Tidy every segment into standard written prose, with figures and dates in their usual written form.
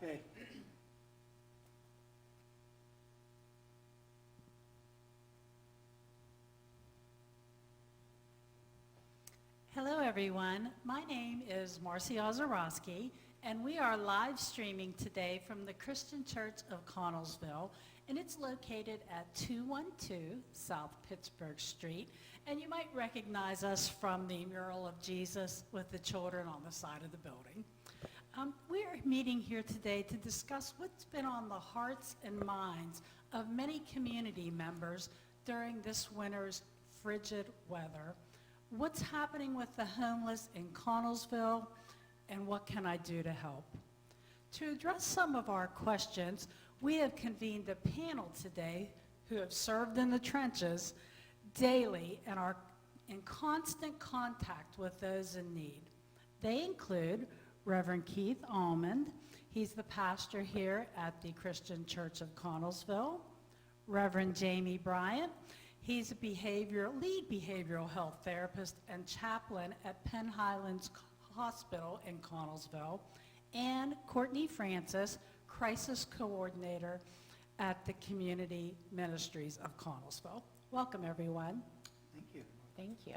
Okay. Hello, everyone. My name is Marcy Ozorowski, and we are live streaming today from the Christian Church of Connellsville, and it's located at 212 South Pittsburgh Street. And you might recognize us from the mural of Jesus with the children on the side of the building. We are meeting here today to discuss what's been on the hearts and minds of many community members during this winter's frigid weather. What's happening with the homeless in Connellsville, and what can I do to help? To address some of our questions, we have convened a panel today who have served in the trenches daily and are in constant contact with those in need. They include Reverend Keith Almond. He's the pastor here at the Christian Church of Connellsville. Reverend Jamie Bryant. He's a lead behavioral health therapist and chaplain at Penn Highlands Hospital in Connellsville. And Courtney Francis, crisis coordinator at the Community Ministries of Connellsville. Welcome, everyone. Thank you. Thank you.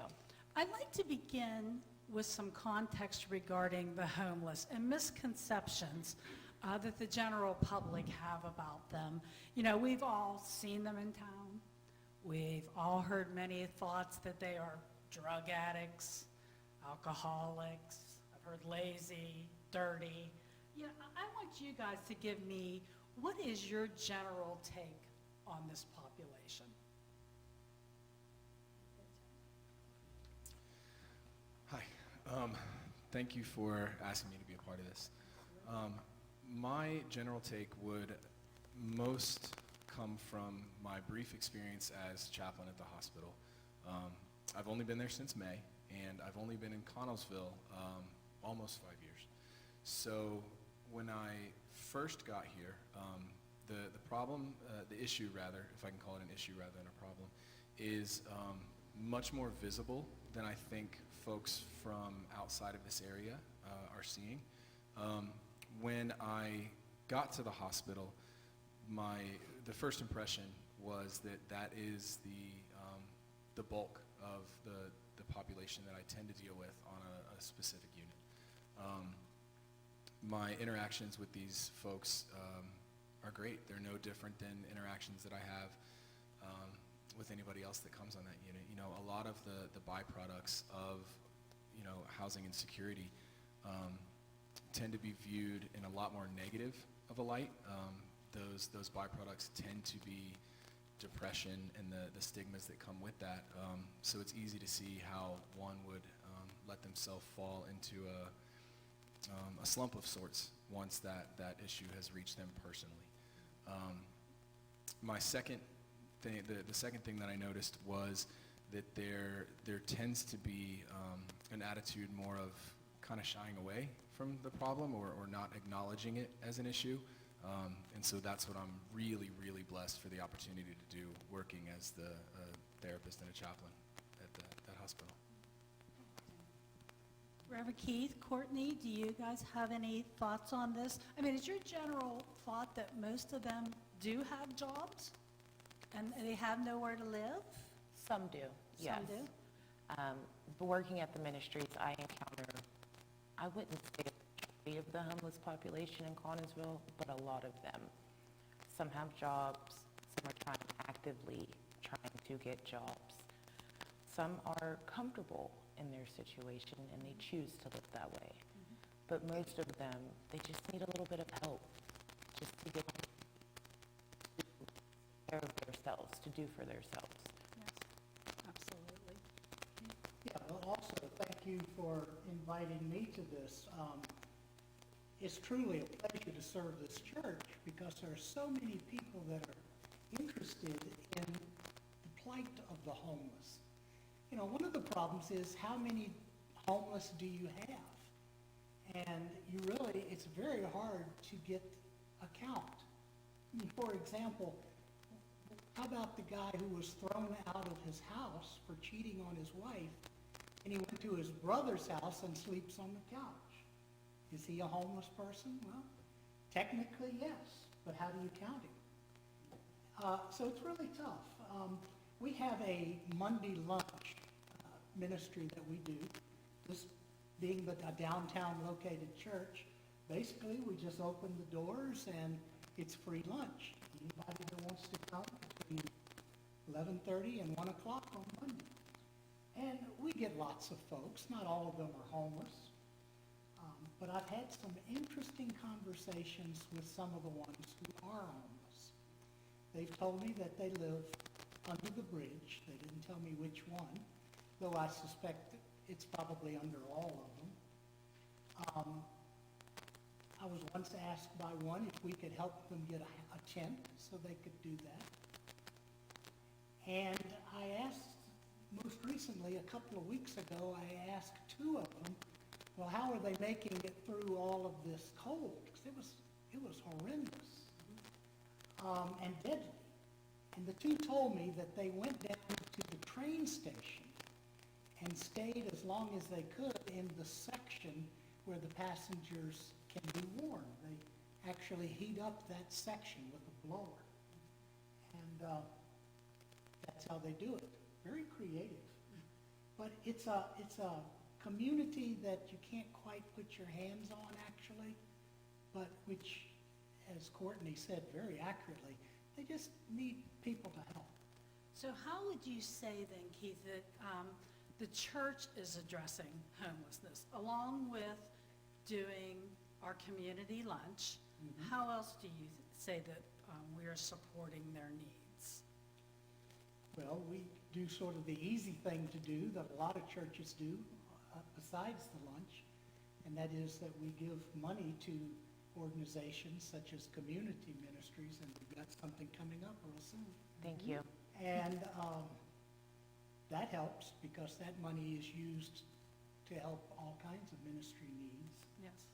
I'd like to begin with some context regarding the homeless and misconceptions that the general public have about them. You know, we've all seen them in town. We've all heard many thoughts that they are drug addicts, alcoholics. I've heard lazy, dirty. You know, I want you guys to give me, what is your general take on this population? Hi. Thank you for asking me to be a part of this. My general take would most come from my brief experience as chaplain at the hospital. I've only been there since May, and I've only been in Connellsville almost 5 years. So when I first got here, the issue rather, if I can call it an issue rather than a problem, is much more visible than I think folks from outside of this area are seeing. When I got to the hospital, the first impression was that is the bulk of the population that I tend to deal with on a specific unit. My interactions with these folks are great. They're no different than interactions that I have with anybody else that comes on that unit. You know, a lot of the byproducts of, you know, housing insecurity tend to be viewed in a lot more negative of a light. Those byproducts tend to be depression and the stigmas that come with that. So it's easy to see how one would let themselves fall into a slump of sorts once that issue has reached them personally. My second thing, the second thing that I noticed was that there tends to be an attitude more of kind of shying away from the problem or not acknowledging it as an issue. And so that's what I'm really, really blessed for the opportunity to do, working as the therapist and a chaplain at that hospital. Reverend Keith, Courtney, do you guys have any thoughts on this? I mean, is your general thought that most of them do have jobs and they have nowhere to live? Some do, yes. Some do? Working at the ministries, I encounter, I wouldn't say a majority of the homeless population in Connellsville, but a lot of them. Some have jobs, some are actively trying to get jobs. Some are comfortable in their situation and they choose to live that way. Mm-hmm. But most of them, they just need a little bit of help just to get to take care of themselves, to do for themselves. Yes, absolutely. Yeah, well, also, thank you for inviting me to this. It's truly a pleasure to serve this church because there are so many people that are interested in the plight of the homeless. You know, one of the problems is how many homeless do you have? And it's very hard to get a count. I mean, for example, how about the guy who was thrown out of his house for cheating on his wife, and he went to his brother's house and sleeps on the couch? Is he a homeless person? Well, Technically, yes, but how do you count him? So it's really tough. We have a Monday lunch ministry that we do. This being a downtown located church, basically we just open the doors and it's free lunch. Anybody that wants to come between 11:30 and 1 o'clock on Monday. And we get lots of folks. Not all of them are homeless. But I've had some interesting conversations with some of the ones who are homeless. They've told me that they live under the bridge. They didn't tell me which one, though I suspect it's probably under all of them. I was once asked by one if we could help them get a tent so they could do that. And I asked, most recently, a couple of weeks ago, I asked two of them, well, how are they making it through all of this cold? Because it was horrendous and deadly. And the two told me that they went down to the train station and stayed as long as they could in the section where the passengers can be warm. They actually heat up that section with a blower. And that's how they do it. Very creative. But it's a community that you can't quite put your hands on, actually, but which, as Courtney said very accurately, they just need people to help. So how would you say then, Keith, that the church is addressing homelessness, along with doing our community lunch? Mhm. How else do you say that we are supporting their needs? Well, we do sort of the easy thing to do that a lot of churches do besides the lunch, and that is that we give money to organizations such as community ministries, and we've got something coming up real soon. Thank you. And that helps because that money is used to help all kinds of ministry needs. Yes.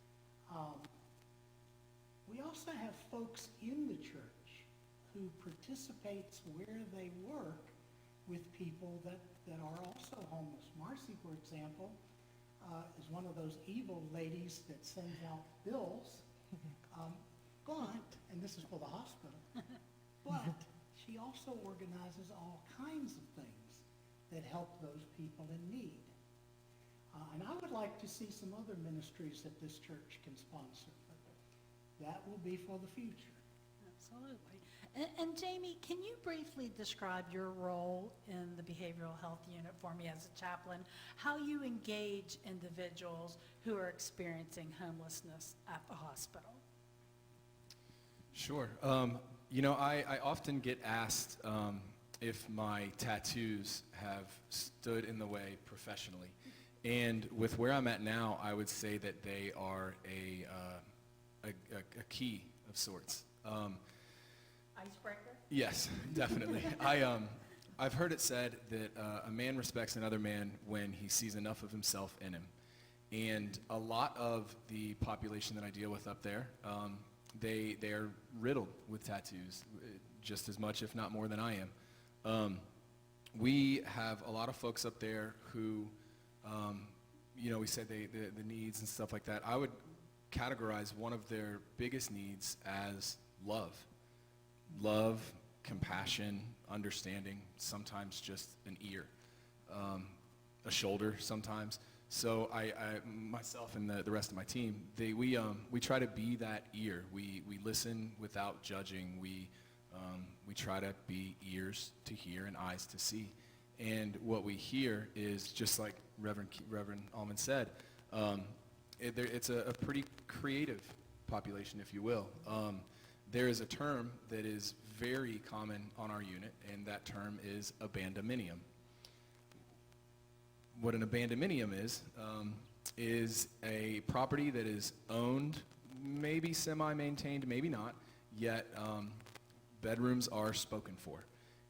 We also have folks in the church who participates where they work with people that are also homeless. Marcy, for example, is one of those evil ladies that sends out bills, and this is for the hospital, but she also organizes all kinds of things that help those people in need. And I would like to see some other ministries that this church can sponsor, but that will be for the future. Absolutely. And Jamie, can you briefly describe your role in the behavioral health unit for me as a chaplain, how you engage individuals who are experiencing homelessness at the hospital? Sure. I often get asked if my tattoos have stood in the way professionally. And with where I'm at now, I would say that they are a key of sorts. Icebreaker? Yes, definitely. I've heard it said that a man respects another man when he sees enough of himself in him. And a lot of the population that I deal with up there, they are riddled with tattoos, just as much, if not more, than I am. We have a lot of folks up there who, we said the needs and stuff like that. I would categorize one of their biggest needs as love. Love, compassion, understanding, sometimes just an ear, a shoulder sometimes. So I myself and the rest of my team, we try to be that ear. We listen without judging. We try to be ears to hear and eyes to see. And what we hear is, just like Reverend Almond said, it's a pretty creative population, if you will. There is a term that is very common on our unit, and that term is abandonmenium. What an abandonmenium is a property that is owned, maybe semi-maintained, maybe not, yet bedrooms are spoken for.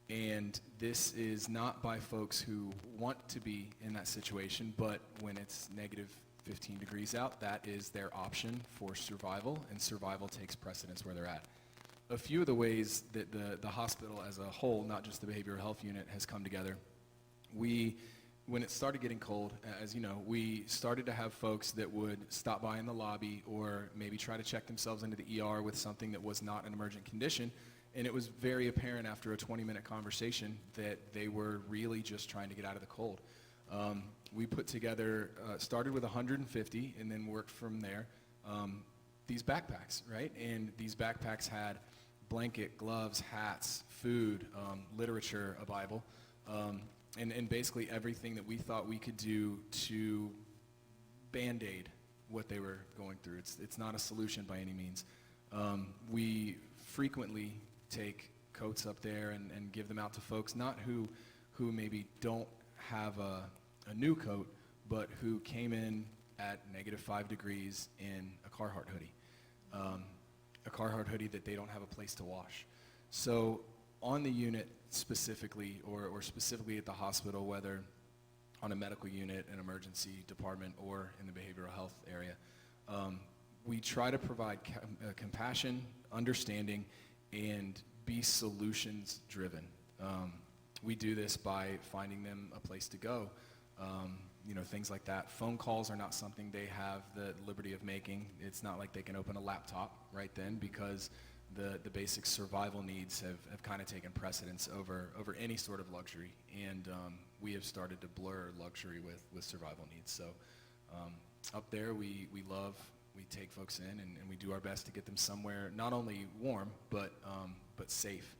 And this is not by folks who want to be in that situation, but when it's negative 15 degrees out, that is their option for survival, and survival takes precedence where they're at. A few of the ways that the hospital as a whole, not just the behavioral health unit, has come together, we when it started getting cold, as you know, we started to have folks that would stop by in the lobby or maybe try to check themselves into the ER with something that was not an emergent condition. And it was very apparent after a 20-minute conversation that they were really just trying to get out of the cold. We put together, started with 150 and then worked from there, these backpacks, right? And these backpacks had blanket, gloves, hats, food, literature, a Bible, and basically everything that we thought we could do to Band-Aid what they were going through. It's not a solution by any means. We frequently take coats up there and give them out to folks, not who maybe don't have a new coat, but who came in at -5 degrees in a Carhartt hoodie. A Carhartt hoodie that they don't have a place to wash. So on the unit specifically, or specifically at the hospital, whether on a medical unit, an emergency department, or in the behavioral health area, we try to provide compassion, understanding, and be solutions driven. We do this by finding them a place to go, things like that. Phone calls are not something they have the liberty of making. It's not like they can open a laptop right then, because the basic survival needs have kind of taken precedence over any sort of luxury. And we have started to blur luxury with survival needs. So up there, we take folks in and we do our best to get them somewhere not only warm, but safe.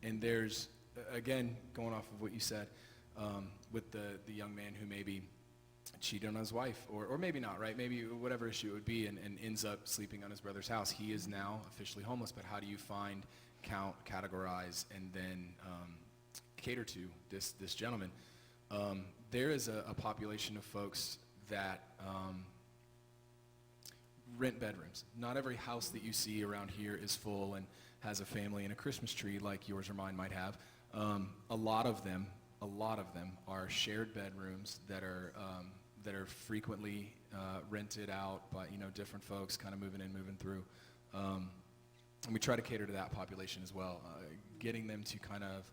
And there's, again, going off of what you said, with the young man who maybe cheated on his wife, or maybe not, right? Maybe whatever issue it would be, and ends up sleeping on his brother's house. He is now officially homeless, but how do you find, count, categorize, and then cater to this gentleman? There is a population of folks that rent bedrooms. Not every house that you see around here is full and has a family and a Christmas tree like yours or mine might have. A lot of them are shared bedrooms that are frequently rented out by different folks, kind of moving in, moving through. And we try to cater to that population as well, getting them to kind of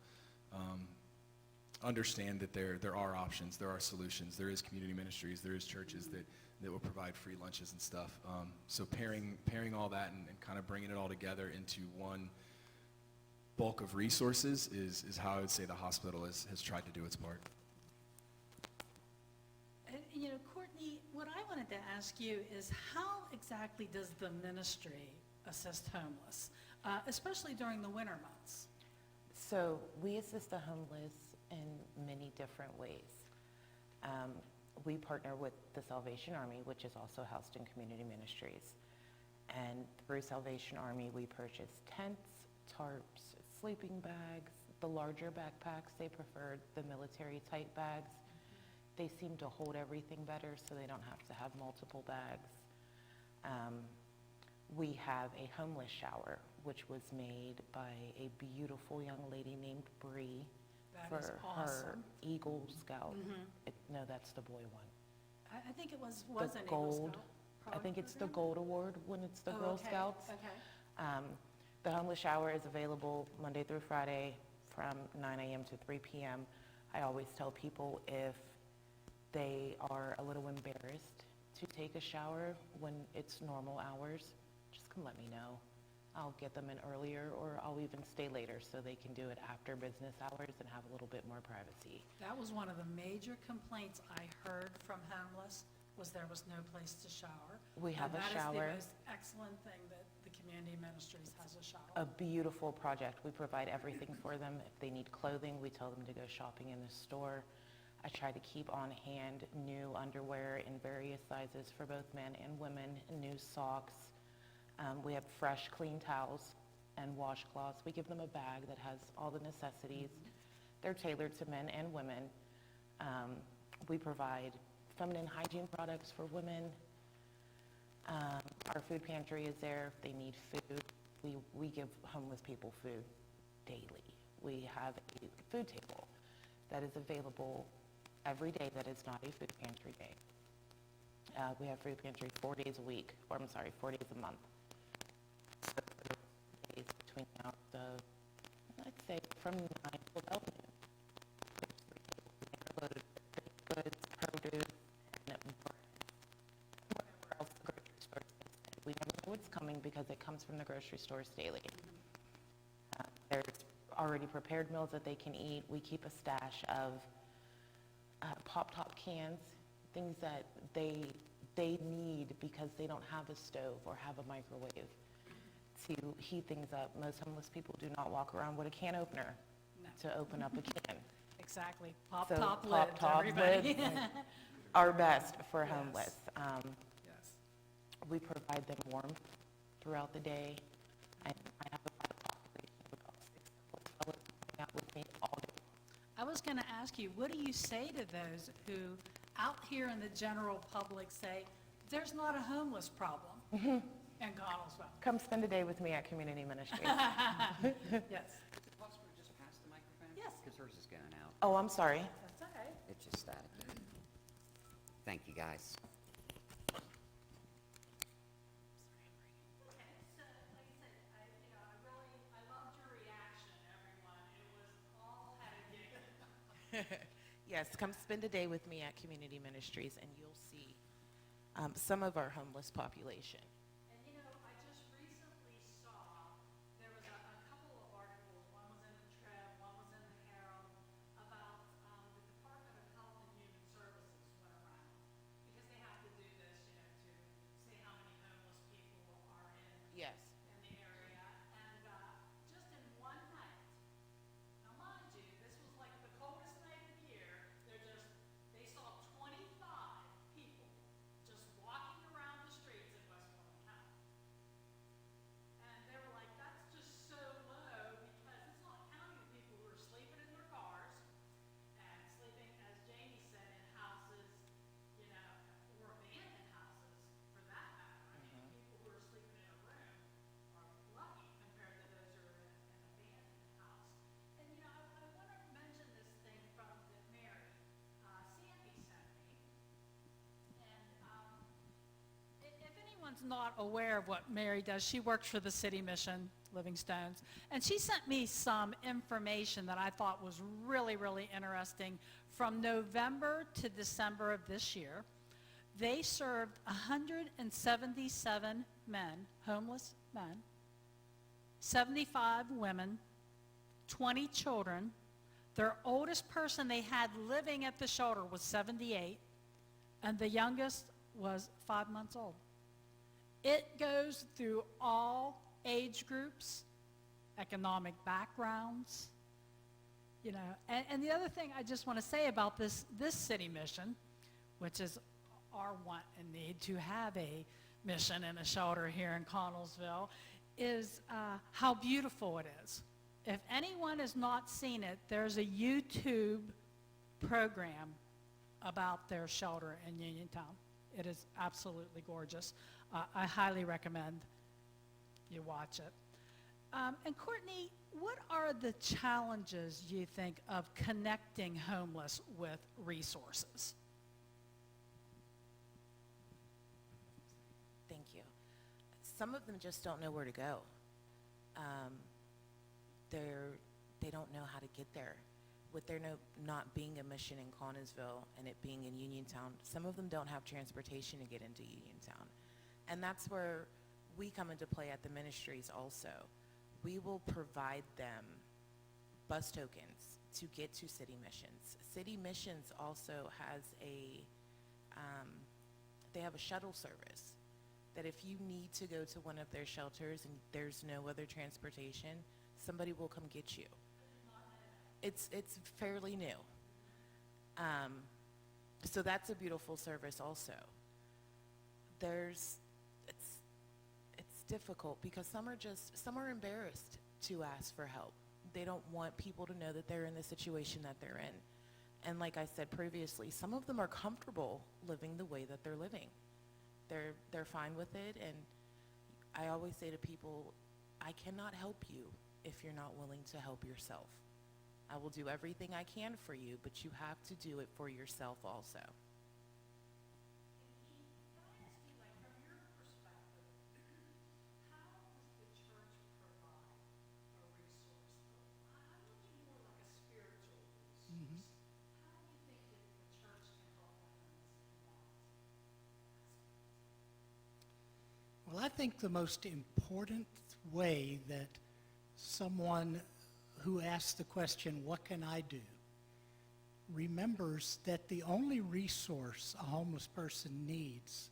understand that there are options, there are solutions, there is community ministries, there is churches that will provide free lunches and stuff. So pairing all that and kind of bringing it all together into one bulk of resources is how I would say the hospital has tried to do its part. Courtney, what I wanted to ask you is, how exactly does the ministry assist homeless, especially during the winter months? So we assist the homeless in many different ways. We partner with the Salvation Army, which is also housed in community ministries. And through Salvation Army, we purchase tents, tarps, sleeping bags, the larger backpacks. They prefer the military type bags. They seem to hold everything better, so they don't have to have multiple bags. We have a homeless shower, which was made by a beautiful young lady named Bree That is for her awesome. Eagle Scout. No, that's the boy one. I think it was The an Eagle gold. Scout I think it's the program? Gold Award when it's the Oh, Girl okay, Scouts. Okay. The homeless shower is available Monday through Friday from 9 a.m. to 3 p.m. I always tell people, if they are a little embarrassed to take a shower when it's normal hours, just come let me know. I'll get them in earlier, or I'll even stay later so they can do it after business hours and have a little bit more privacy. That was one of the major complaints I heard from homeless, was there was no place to shower. We have a And shower. that is the most excellent thing, that the community ministries has a shower. A beautiful project. We provide everything for them. If they need clothing, we tell them to go shopping in the store. I try to keep on hand new underwear in various sizes for both men and women, new socks. We have fresh, clean towels and washcloths. We give them a bag that has all the necessities. They're tailored to men and women. We provide feminine hygiene products for women. Our food pantry is there if they need food. We give homeless people food daily. We have a food table that is available every day that is not a food pantry day. We have food pantry 4 days a week, 4 days a month. So days between hours of, I'd say, from 9 to about noon. There's 3 tables there loaded with baked what's coming because it comes from the grocery stores daily. There's already prepared meals that they can eat. We keep a stash of pop-top cans, things that they need because they don't have a stove or have a microwave to heat things up. Most homeless people do not walk around with a can opener to open up a can. Exactly. So Pop-top lids, pop-top everybody. lids are best for Yes. homeless. Yes. We provide them warmth throughout the day. I have about a population of about 6 fellows hang out with me all day. I was going to ask you, what do you say to those who out here in the general public say, there's not a homeless problem in Connellsville? Come spend a day with me at Community Ministries. Yes. Is it possible to just pass the microphone? Yes. Because hers is going out. Oh, I'm sorry. That's okay. It's just static. Thank you, guys. Okay, so like I said, I loved your reaction, everyone. It was all had a giggle. Yes, come spend a day with me at Community Ministries, and you'll see some of our homeless population. And I just recently saw, there was a couple of articles, one was in the Trib, one was in the Herald, about the Department of Health and Human Services went around, because they have to do this, to say how many homeless people are Yes. in the area, and just in one night, now mind you, this was like the coldest night of the year, they saw 25 people just walking around the streets in Westmoreland County. And they were like, that's just so low, because it's not counting the people who are sleeping in their cars and sleeping, as Jamie said, in houses, or abandoned houses for that matter. I mean, people who are sleeping in a room are lucky compared to those who are in an abandoned house. And I want to mention this thing from that Mary, Sandy sent me. And if anyone's not aware of what Mary does, she works for the City Mission, Livingstones, and she sent me some information that I thought was really, really interesting. From November to December of this year, they served 177 men, homeless men, 75 women, 20 children. Their oldest person they had living at the shelter was 78, and the youngest was 5 months old. It goes through all age groups, economic backgrounds, And the other thing I just want to say about this city mission, which is our want and need to have a mission and a shelter here in Connellsville, is how beautiful it is. If anyone has not seen it, there's a YouTube program about their shelter in Uniontown. It is absolutely gorgeous. I highly recommend you watch it. And Courtney, what are the challenges you think of connecting homeless with resources? Thank you. Some of them just don't know where to go. They don't know how to get there. With there not being a mission in Connellsville and it being in Uniontown, some of them don't have transportation to get into Uniontown. And that's where we come into play at the ministries also. We will provide them bus tokens to get to City Missions. City Missions also has they have a shuttle service that if you need to go to one of their shelters and there's no other transportation, somebody will come get you. It's fairly new. So that's a beautiful service also. It's difficult because some are embarrassed to ask for help. They don't want people to know that they're in the situation that they're in. And like I said previously, some of them are comfortable living the way that they're living. They're fine with it, and I always say to people, I cannot help you if you're not willing to help yourself. I will do everything I can for you, but you have to do it for yourself also. Well, I think the most important way that someone who asks the question, what can I do, remembers that the only resource a homeless person needs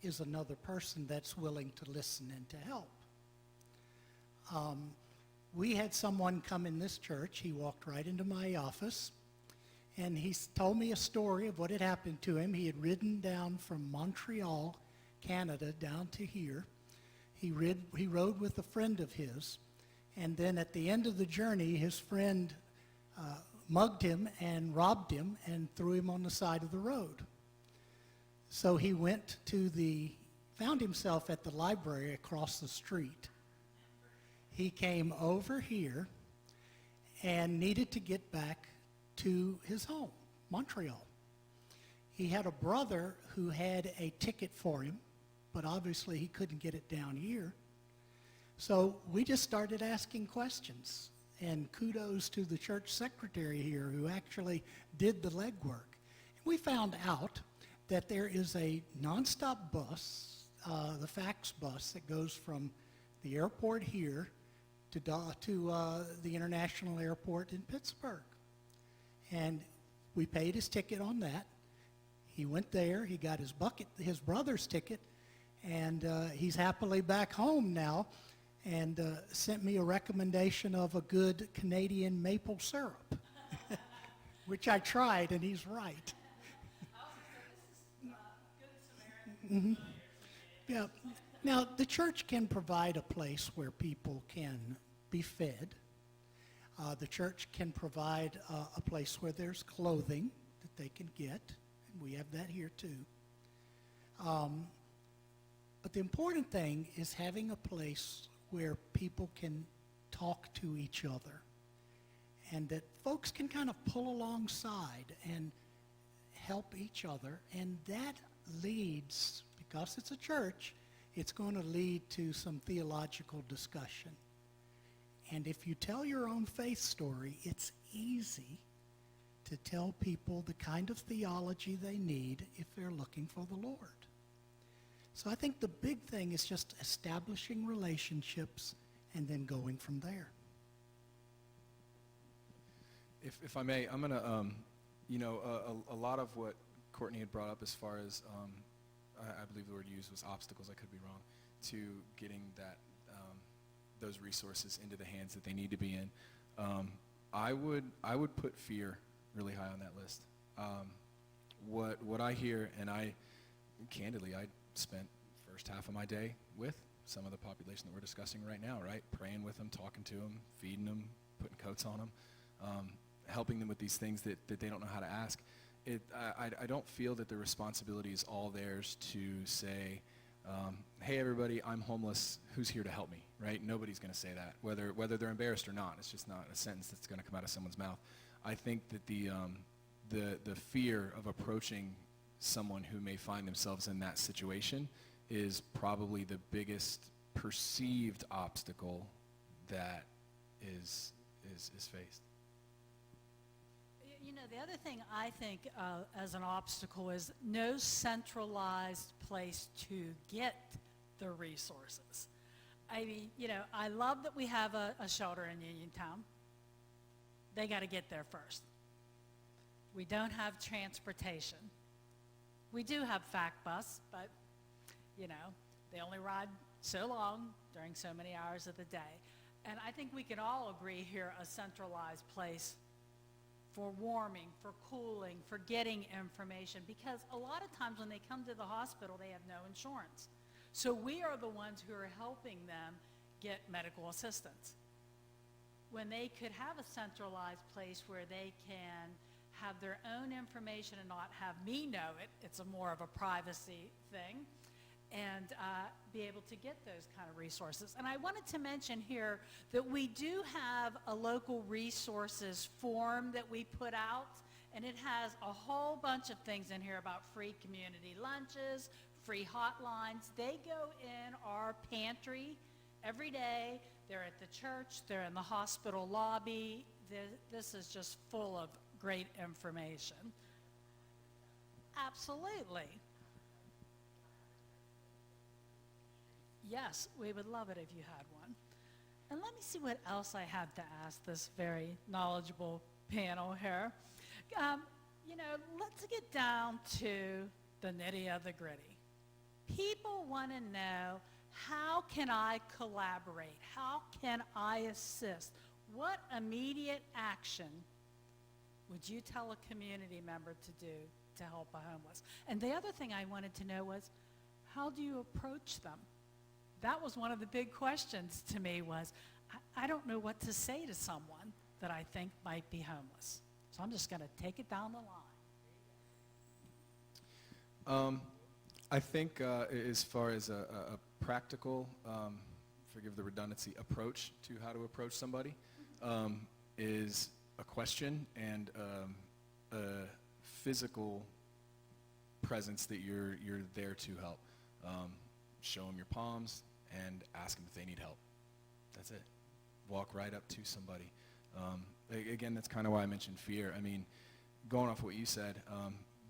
is another person that's willing to listen and to help. We had someone come in this church. He walked right into my office, and he told me a story of what had happened to him. He had ridden down from Montreal, Canada, down to here. He rode with a friend of his, and then at the end of the journey, his friend mugged him and robbed him and threw him on the side of the road. So he found himself at the library across the street. He came over here and needed to get back to his home, Montreal. He had a brother who had a ticket for him, but obviously he couldn't get it down here. So we just started asking questions, and kudos to the church secretary here who actually did the legwork. We found out that there is a nonstop bus, the fax bus, that goes from the airport here to the international airport in Pittsburgh. And we paid his ticket on that. He went there, he got his brother's ticket, and he's happily back home now, and sent me a recommendation of a good Canadian maple syrup, which I tried, and he's right. Mm-hmm. Yeah. Now, the church can provide a place where people can be fed. The church can provide a place where there's clothing that they can get, and we have that here too. But the important thing is having a place where people can talk to each other, and that folks can kind of pull alongside and help each other, and that leads, because it's a church, it's going to lead to some theological discussion. And if you tell your own faith story, it's easy to tell people the kind of theology they need if they're looking for the Lord. So I think the big thing is just establishing relationships and then going from there. If I may, I'm going to, a lot of what Courtney had brought up as far as, I believe the word used was obstacles, I could be wrong, to getting those resources into the hands that they need to be in. I would put fear really high on that list. What I hear, and candidly, I spent first half of my day with some of the population that we're discussing right now, right? Praying with them, talking to them, feeding them, putting coats on them, helping them with these things that they don't know how to ask. I don't feel that the responsibility is all theirs to say, hey everybody, I'm homeless, who's here to help me, right? Nobody's going to say that, whether they're embarrassed or not. It's just not a sentence that's going to come out of someone's mouth. I think that the fear of approaching someone who may find themselves in that situation is probably the biggest perceived obstacle that is faced. You know, the other thing I think as an obstacle is no centralized place to get the resources. I mean, I love that we have a shelter in Uniontown. They got to get there first. We don't have transportation. We do have FAC bus, but, they only ride so long during so many hours of the day. And I think we can all agree here a centralized place for warming, for cooling, for getting information, because a lot of times when they come to the hospital, they have no insurance. So we are the ones who are helping them get medical assistance. When they could have a centralized place where they can have their own information and not have me know it, it's more of a privacy thing, and be able to get those kind of resources. And I wanted to mention here that we do have a local resources form that we put out, and it has a whole bunch of things in here about free community lunches, free hotlines. They go in our pantry every day. They're at the church. They're in the hospital lobby. This is just full of great information. Absolutely. Yes, we would love it if you had one. And let me see what else I have to ask this very knowledgeable panel here. Let's get down to the nitty of the gritty. People want to know, how can I collaborate? How can I assist? What immediate action would you tell a community member to do to help a homeless? And the other thing I wanted to know was, how do you approach them? That was one of the big questions to me was, I don't know what to say to someone that I think might be homeless. So I'm just going to take it down the line. I think as far as a practical, forgive the redundancy, approach to how to approach somebody is a question and a physical presence that you're there to help. Show them your palms and ask them if they need help. That's it. Walk right up to somebody. Again, that's kind of why I mentioned fear. I mean, going off what you said,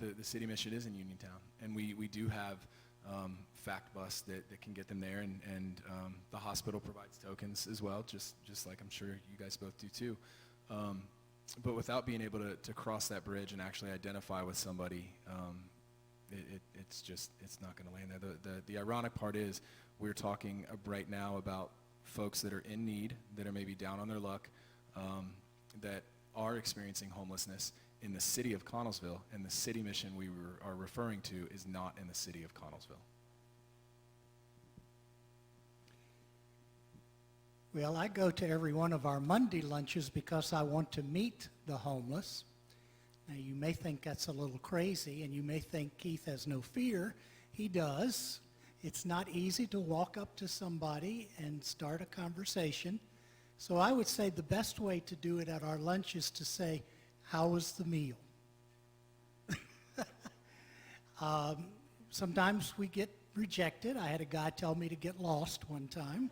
the city mission is in Uniontown, and we do have fact bus that can get them there, and the hospital provides tokens as well, just like I'm sure you guys both do too. But without being able to cross that bridge and actually identify with somebody, it's not going to land there. The ironic part is we're talking right now about folks that are in need, that are maybe down on their luck, that are experiencing homelessness in the city of Connellsville, and the city mission we are referring to is not in the city of Connellsville. Well, I go to every one of our Monday lunches because I want to meet the homeless. Now, you may think that's a little crazy, and you may think Keith has no fear. He does. It's not easy to walk up to somebody and start a conversation. So I would say the best way to do it at our lunch is to say, "How was the meal?" Sometimes we get rejected. I had a guy tell me to get lost one time.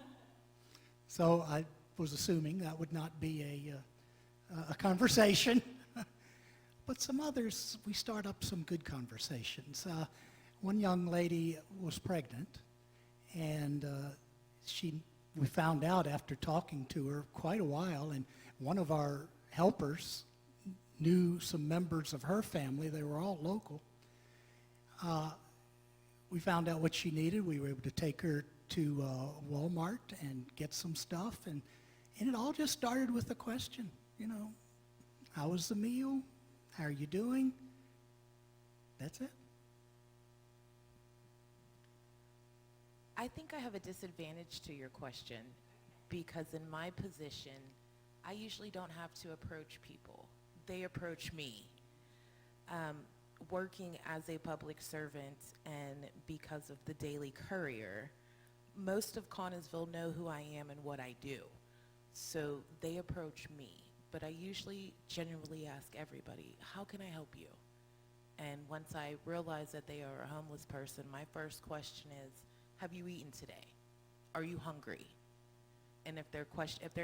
So I was assuming that would not be a conversation. But some others, we start up some good conversations. One young lady was pregnant, and we found out after talking to her quite a while, and one of our helpers knew some members of her family. They were all local. We found out what she needed. We were able to take her to Walmart and get some stuff, and it all just started with a question, how was the meal? How are you doing? That's it. I think I have a disadvantage to your question because in my position, I usually don't have to approach people. They approach me. Working as a public servant and because of the Daily Courier, most of Connellsville know who I am and what I do. So they approach me. But I usually genuinely ask everybody, how can I help you? And once I realize that they are a homeless person, my first question is, have you eaten today? Are you hungry? And if their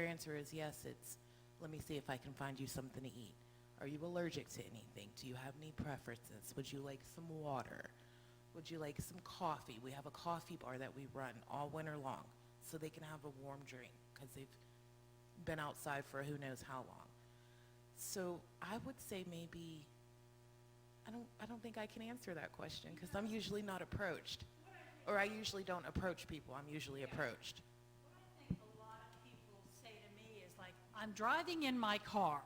answer is yes, it's, let me see if I can find you something to eat. Are you allergic to anything? Do you have any preferences? Would you like some water? Would you like some coffee? We have a coffee bar that we run all winter long so they can have a warm drink because they've been outside for who knows how long. So I would say maybe, I don't think I can answer that question because I'm usually not approached. Or I usually don't approach people. I'm usually approached. What I think a lot of people say to me is like, I'm driving in my car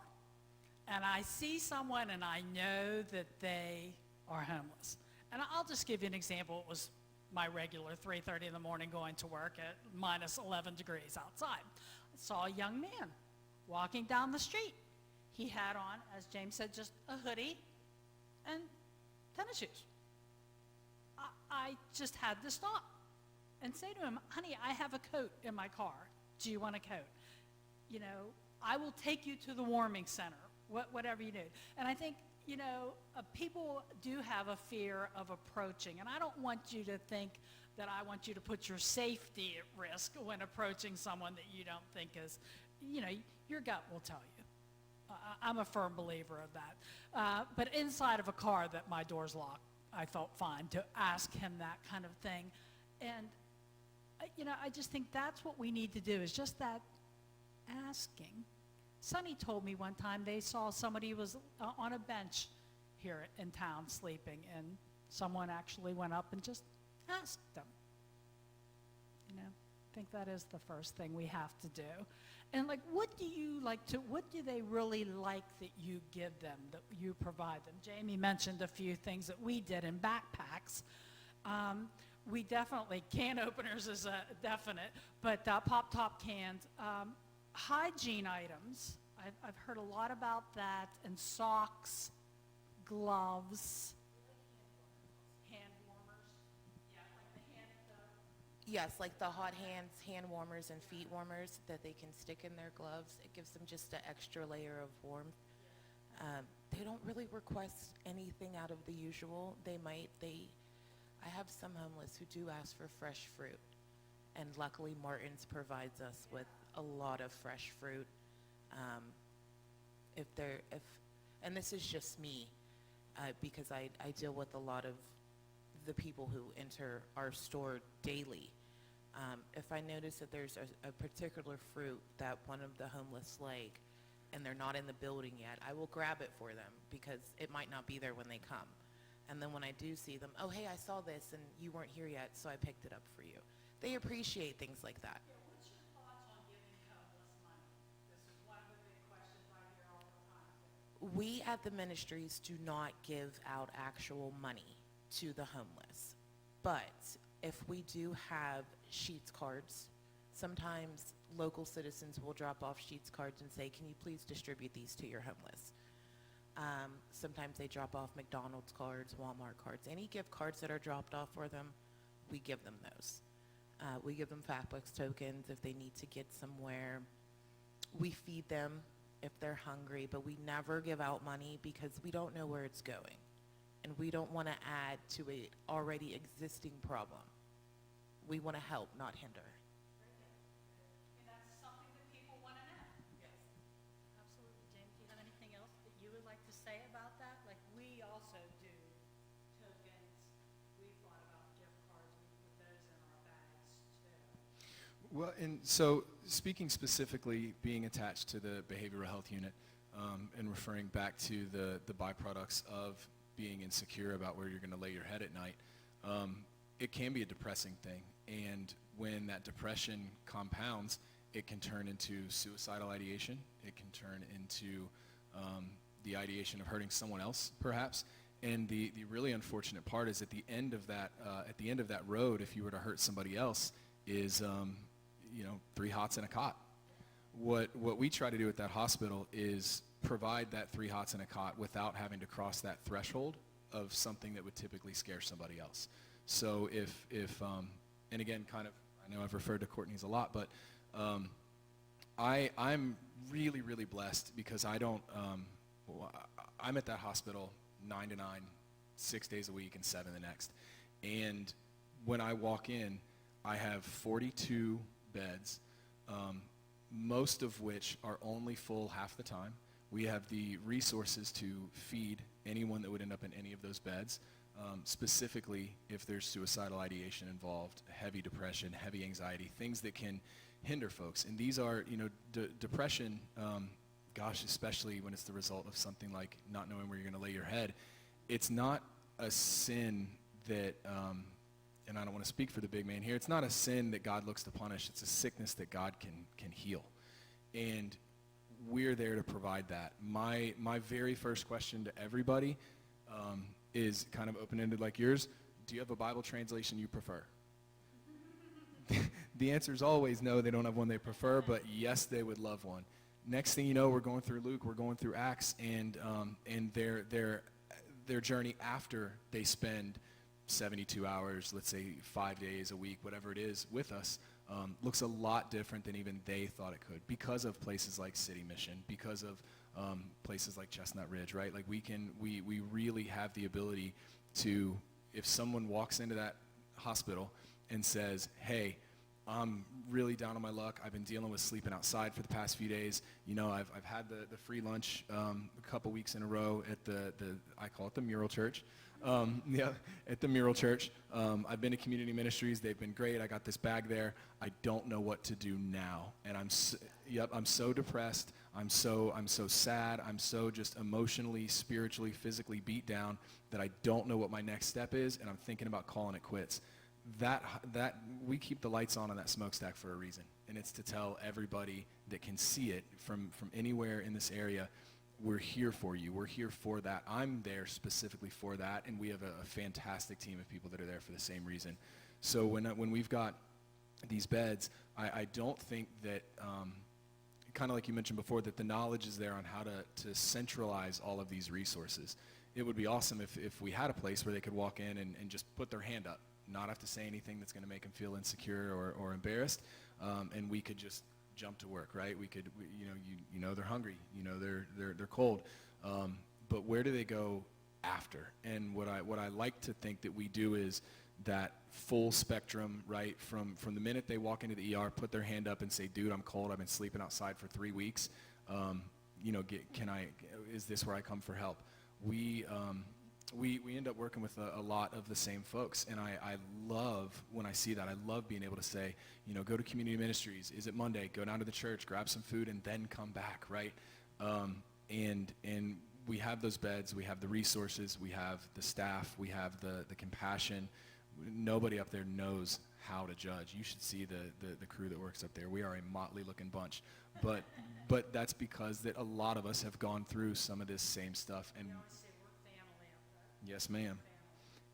and I see someone and I know that they are homeless. And I'll just give you an example. It was my regular 3:30 in the morning going to work at minus 11 degrees outside. I saw a young man walking down the street. He had on, as James said, just a hoodie and tennis shoes. I just had to stop and say to him, honey, I have a coat in my car. Do you want a coat? I will take you to the warming center, whatever you need. And I think, people do have a fear of approaching. And I don't want you to think that I want you to put your safety at risk when approaching someone that you don't think is, your gut will tell you. I'm a firm believer of that. But inside of a car that my door's locked, I felt fine to ask him that kind of thing. And, I just think that's what we need to do, is just that asking. Sonny told me one time they saw somebody was on a bench here in town sleeping, and someone actually went up and just asked them. I think that is the first thing we have to do. And what do they really like that you give them, that you provide them? Jamie mentioned a few things that we did in backpacks. We definitely, can openers is a definite, but pop-top cans, hygiene items, I've heard a lot about that, and socks, gloves, hand warmers, like the hand Yes, like the hot hands, hand warmers, and feet warmers that they can stick in their gloves. It gives them just an extra layer of warmth. They don't really request anything out of the usual. I have some homeless who do ask for fresh fruit, and luckily Martin's provides us with a lot of fresh fruit. And this is just me, because I deal with a lot of the people who enter our store daily. If I notice that there's a particular fruit that one of the homeless like, and they're not in the building yet, I will grab it for them because it might not be there when they come. And then when I do see them, oh, hey, I saw this and you weren't here yet, so I picked it up for you. They appreciate things like that. What's your thoughts on giving homeless money? This is one of the big questions I hear all the time. We at the ministries do not give out actual money to the homeless. But if we do have Sheets cards, sometimes local citizens will drop off Sheets cards and say, can you please distribute these to your homeless? Sometimes they drop off McDonald's cards, Walmart cards. Any gift cards that are dropped off for them, we give them those. We give them FatBucks tokens if they need to get somewhere. We feed them if they're hungry, but we never give out money because we don't know where it's going. And we don't want to add to an already existing problem. We want to help, not hinder. And that's something that people want to know. Yes. Absolutely. James, do you have anything else that you would like to say about that? Like, we also do tokens. We thought about gift cards. We put those in our bags, too. Well, and so speaking specifically, being attached to the behavioral health unit, and referring back to the byproducts of being insecure about where you're going to lay your head at night, it can be a depressing thing. And when that depression compounds, it can turn into suicidal ideation. It can turn into the ideation of hurting someone else, perhaps. And the really unfortunate part is at the end of that road, if you were to hurt somebody else, is 3 hots and a cot. What we try to do at that hospital is provide that 3 hots and a cot without having to cross that threshold of something that would typically scare somebody else. So if and again, I know I've referred to Courtney's a lot, but I'm really, really blessed because I'm at that hospital 9 to 9, 6 days a week and 7 the next. And when I walk in, I have 42 beds, most of which are only full half the time. We have the resources to feed anyone that would end up in any of those beds, specifically if there's suicidal ideation involved, heavy depression, heavy anxiety, things that can hinder folks. And these are, depression, especially when it's the result of something like not knowing where you're going to lay your head. It's not a sin that, and I don't want to speak for the big man here, it's not a sin that God looks to punish. It's a sickness that God can heal. And we're there to provide that. My very first question to everybody is kind of open-ended like yours. Do you have a Bible translation you prefer? The answer is always no, they don't have one they prefer, but yes, they would love one. Next thing you know, we're going through Luke, we're going through Acts, and their journey after they spend 72 hours, let's say 5 days a week, whatever it is, with us, looks a lot different than even they thought it could because of places like City Mission, because of places like Chestnut Ridge, right? Like we really have the ability to, if someone walks into that hospital and says, hey, I'm really down on my luck. I've been dealing with sleeping outside for the past few days. I've had the free lunch a couple weeks in a row at I call it the Mural Church. Yeah, at the Mural Church. I've been to community ministries. They've been great. I got this bag there. I don't know what to do now. And I'm so depressed. I'm so sad. I'm so just emotionally, spiritually, physically beat down that I don't know what my next step is, and I'm thinking about calling it quits. That we keep the lights on that smokestack for a reason, and it's to tell everybody that can see it from anywhere in this area, we're here for you. We're here for that. I'm there specifically for that, and we have a fantastic team of people that are there for the same reason. So when we've got these beds, I don't think that, kind of like you mentioned before, that the knowledge is there on how to centralize all of these resources. It would be awesome if we had a place where they could walk in and just put their hand up, not have to say anything that's going to make them feel insecure or embarrassed, and we could just jump to work, right? You know they're hungry, they're cold, but where do they go after? And what I like to think that we do is that full spectrum, right? From the minute they walk into the ER, put their hand up and say, "Dude, I'm cold. I've been sleeping outside for 3 weeks. Is this where I come for help?" We end up working with a lot of the same folks, and I love when I see that. I love being able to say, go to community ministries. Is it Monday? Go down to the church, grab some food, and then come back, right? And we have those beds, we have the resources, we have the staff, we have the compassion. Nobody up there knows how to judge. You should see the crew that works up there. We are a motley-looking bunch, but that's because that a lot of us have gone through some of this same stuff. And yes, ma'am.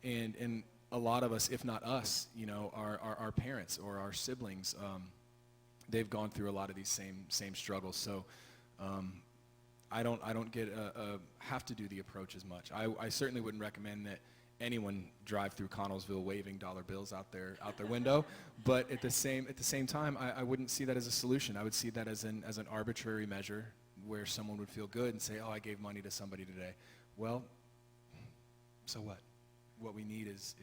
And a lot of us, if not us, our parents or our siblings, they've gone through a lot of these same struggles. So I don't have to do the approach as much. I certainly wouldn't recommend that anyone drive through Connellsville waving dollar bills out their window. But at the same time, I wouldn't see that as a solution. I would see that as an arbitrary measure where someone would feel good and say, "Oh, I gave money to somebody today." Well, so what? What we need is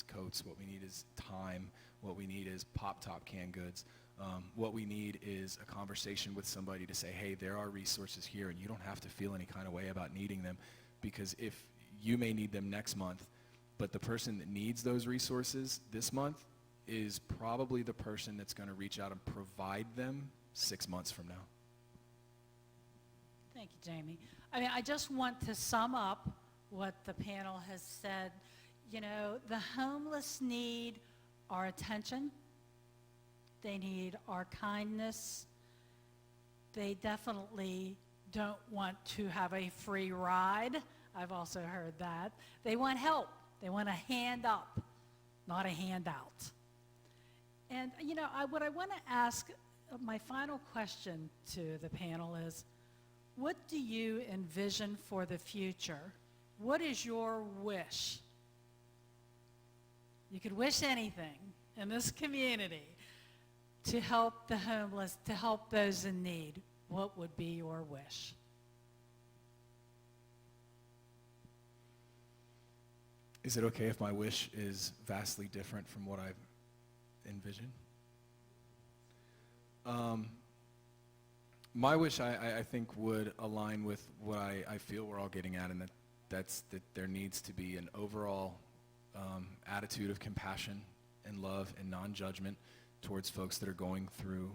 coats. What we need is time. What we need is pop-top canned goods. What we need is a conversation with somebody to say, "Hey, there are resources here, and you don't have to feel any kind of way about needing them, because if you may need them next month, but the person that needs those resources this month is probably the person that's going to reach out and provide them 6 months from now." Thank you, Jamie. I just want to sum up what the panel has said. The homeless need our attention. They need our kindness. They definitely don't want to have a free ride. I've also heard that. They want help. They want a hand up, not a handout. And, what I want to ask, my final question to the panel is, what do you envision for the future? What is your wish? You could wish anything in this community to help the homeless, to help those in need. What would be your wish? Is it okay if my wish is vastly different from what I've envisioned? My wish, I think, would align with what I feel we're all getting at, and that's that there needs to be an overall attitude of compassion and love and non-judgment towards folks that are going through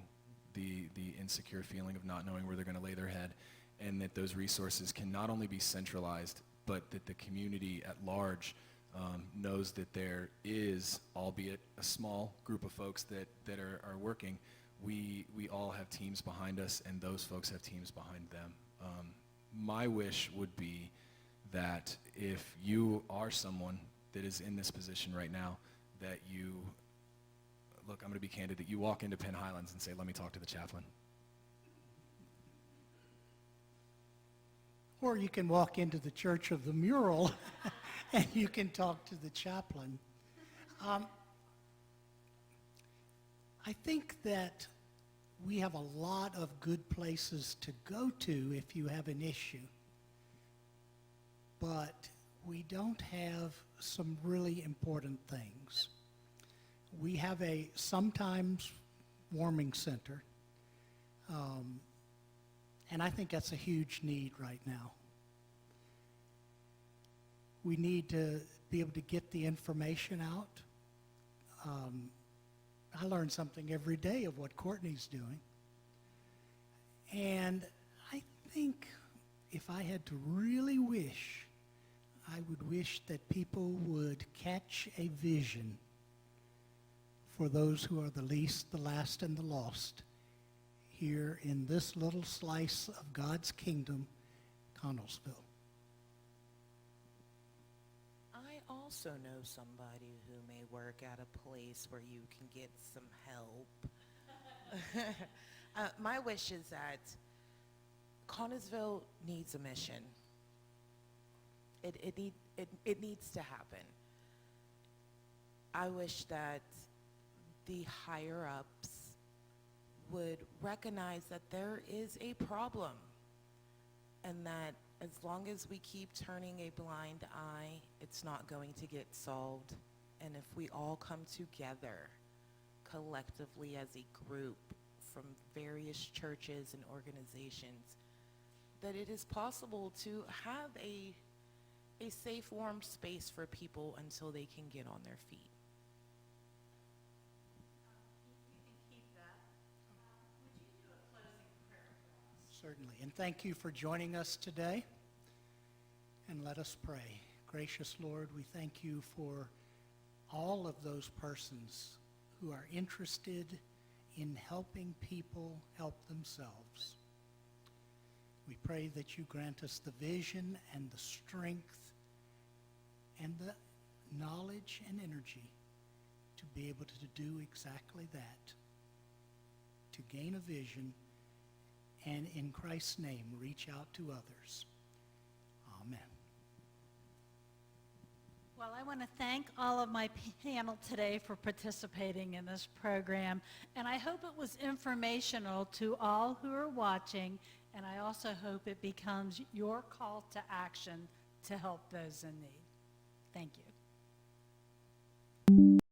the insecure feeling of not knowing where they're going to lay their head, and that those resources can not only be centralized, but that the community at large knows that there is, albeit a small group of folks that are working. We all have teams behind us, and those folks have teams behind them. My wish would be that if you are someone that is in this position right now, that you, look, I'm going to be candid, that you walk into Penn Highlands and say, "Let me talk to the chaplain." Or you can walk into the Church of the Mural and you can talk to the chaplain. I think that we have a lot of good places to go to if you have an issue. But we don't have some really important things. We have a sometimes warming center, and I think that's a huge need right now. We need to be able to get the information out. I learn something every day of what Courtney's doing. And I think if I had to really wish, I would wish that people would catch a vision for those who are the least, the last, and the lost here in this little slice of God's kingdom, Connellsville. I also know somebody who may work at a place where you can get some help. My wish is that Connellsville needs a mission. It needs to happen. I wish that the higher-ups would recognize that there is a problem, and that as long as we keep turning a blind eye, it's not going to get solved. And if we all come together collectively as a group from various churches and organizations, that it is possible to have a safe, warm space for people until they can get on their feet. Certainly. And thank you for joining us today. And let us pray. Gracious Lord, we thank you for all of those persons who are interested in helping people help themselves. We pray that you grant us the vision and the strength and the knowledge and energy to be able to do exactly that, to gain a vision and in Christ's name reach out to others. Amen. Well, I want to thank all of my panel today for participating in this program, and I hope it was informational to all who are watching, and I also hope it becomes your call to action to help those in need. Thank you.